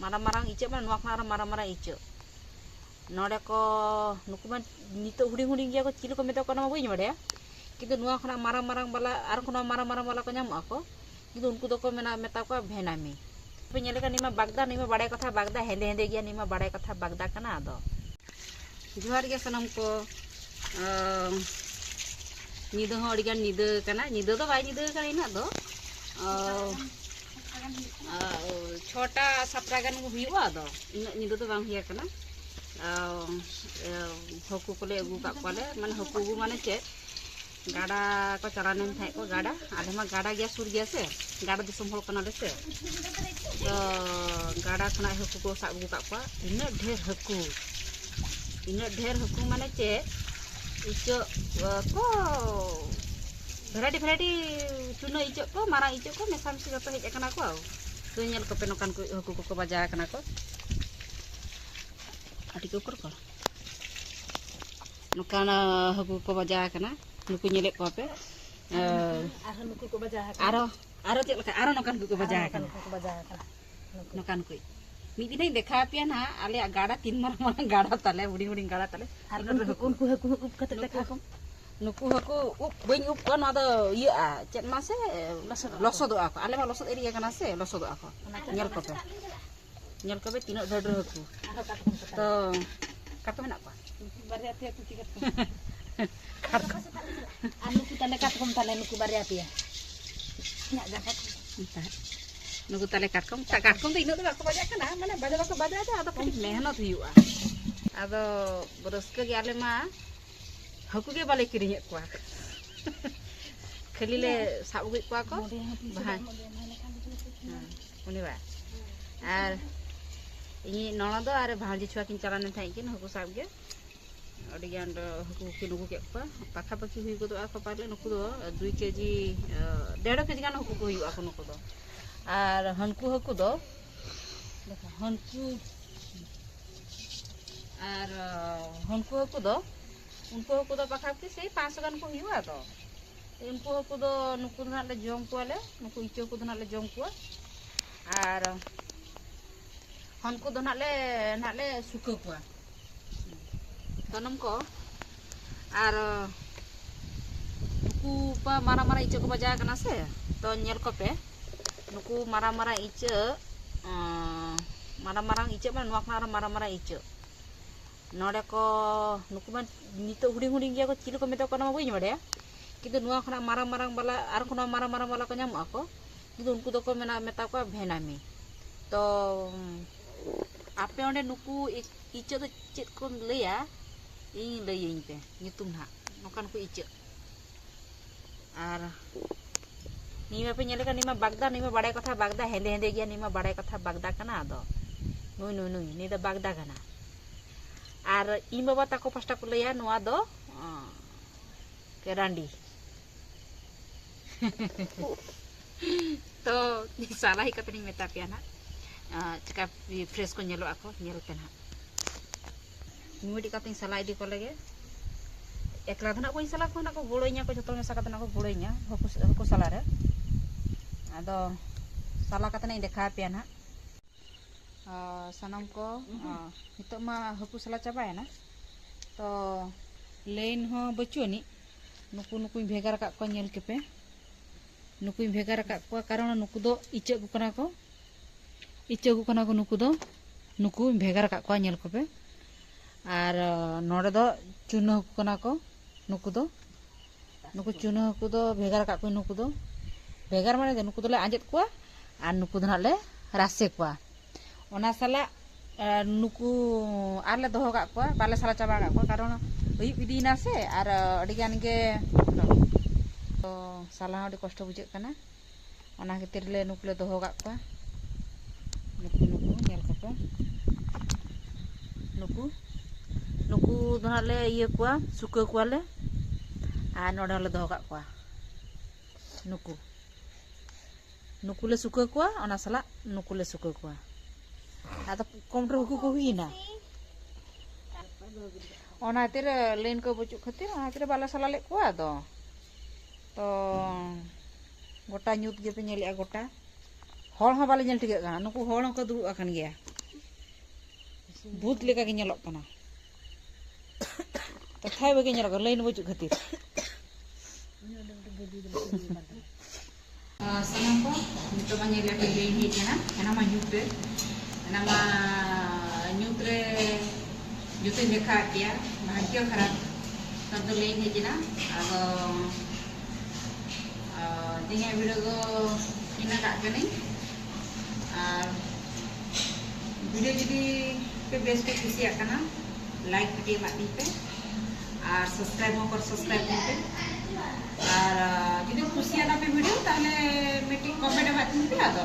marang icek man nuak nara marang icek node ko nuku man nito huding gya ko cili ko meta ko nama buin ya kitu nuak na marang bala ar ko marang bala ko nyam ako kitu unku do ko meta ko bhenami penyelekan nima bagda nima badai katha bagda hende gya nima badai katha bagda kana ado juhar ge sanam ko nido ho adigan nido kana nido do bai nido kana ina do छोटा सतरा गान हुआ दो इन तो बांग हुआ कना हकू को ले अगू का कोले माने हकू माने चे गाड़ा को चलाने थाय को गाड़ा आधे मा गाड़ा गया सुर गया से गाड़ा दिसम होल कना ले से तो गाड़ा खना हकू को साब अगू का को इन ढेर हकू माने चे इचो को भेराइटी चुना इचो को मारा इचो को मेसा मिसी जतो हेज कना को तो नेल को पेनोकान को हकू को बाजा कना को आटी को कर नोकान हकू को बाजा कना नुकु नेले को पे आरो नुकु को बाजा आरो चेक लका आरो नोकान को बाजा कना नोकान को मी दिन देखा पिया ना आले गाड़ा तीन मारा गाड़ा तले हुडिंग गाड़ा तले उनको हकू उप कते देखा को नुकु हकू उप बइन उप को ना दो इया चेक मासे लसोदो आको आले मा लसोद एरिया कना से लसोदो आको नेल को पे तीनो ढेर हकू तो काटो मेना को बारिया पिया कुची काटो नुकु तले काटकोम तले नुकु बारिया पिया nya jakat नुकु तले काटकोम तो इनो तो बाको बाजा कना माने बाजा बाको बाजा दे आदो कटी मेहनत हुआ आदो रस्के गे आले मा हकू के बाले किरिኝ को खाली ले साब गई को बाहाय उनी बा आर इ ननद आर भांजी छुआ किन चलाने थाई किन हकू साब गे अडी गान हकू के नुकु के पाखा पाखी हुई को आको पाले नुकु दो 2 केजी 1.5 केजी गान हकू को हुई आको नुकु दो आर हनकू हकू दो हनकू आर हनकू हकू दो उनको हकू दो पाखा पाखी से 500 गान को हुआ तो उनको हकू दो नुकु ना ले जम को ले नुकु इचो को ना ले जम को आर हनको दो ना ले सुको को तनम को आर नुकु पा मारा इचो को बजा कना से तो नेल को पे नुकु मारा इचो मारा इचो मा नुक मारा इचो नोडे को नुकु मान नितो हुडिंग गया को चिली को मेता को ना बुइन बड़े किंतु नुआ खना मारा बाला आर खना मारा बाला को नाम आको किंतु उनको दो को मेता को भेनामी तो आपे ओंडे नुकु इचो तो चेत को लैया इन लैयिन पे नितुम ना नोकान को इचो आर नीमा पे नेले का नीमा बाड़ाय कथा बागदा हेंदे गया नीमा बाड़ाय कथा बागदा कना आदो नुई नी द बागदा कना आर इन बाबा ताको पास्टा को लैया नुआ दो केरांडी तो साला ही कतनी मेता पिया ना चका फ्रेश को नेलो आको नेल पे ना मिमिटी कतनी साला इदी को लगे एकला धना कोई साला को ना को गोड़ोइया को जतो मेसा कतना को गोड़ोइया हको साला रे आदो साला कतनी देखा पिया ना सनम को नितो मा हकू साला चाबाय ना तो लेन हो बचुनी नुकु भेगार का को नेल केपे नुकु भेगार का को कारण नुकु दो इचे को कना को नुकु भेगार का को नेल कोपे आर नोडे दो चुनो हकू कना को नुकु चुनो हकू दो भेगार का को नुकु दो भेगार माने दे नुकु दो ले आंजेत को आर नुकु दो ना ले रासे को ओना साला नुकु आरले दोहो का को बाले साला चाबा का को कारण अयुब इदीना से आर अडी गान गे तो साला अडी कष्ट बुझे कना ओना खातिर ले नुकुले दोहो का को नुकु नेल को नुकु दोले इये को सुको को ले आ नोडा ले दोहो का को नुकु ले सुको को ओना साला नुकु ले सुको को आदा कमटर हकू को हुईना ओना खातिर लेन को बचु खातिर ओना खातिर बाला साला ले को आदो तो गोटा न्यूत गे पे नेलिया गोटा हॉल हा बाले नेल टिके नुकु हॉल को दुड़ु अकन गया भूत लेका के ñelok kana तथाय बगे ñelok लाइन बचु खातिर sanam ko nito ma ñele ke lain he kana ana ma nyutre ana ma nyutre jute lekha dia bhagyo kharap tad lain he jina ado dinga video ko ina ka kani ar video jodi पे best पे खुशी आकना like video माटी पे और subscribe हो कर subscribe करते और यदि खुशी आना पे वीडियो ताले मीटिंग कमेंट माटी पे आ दो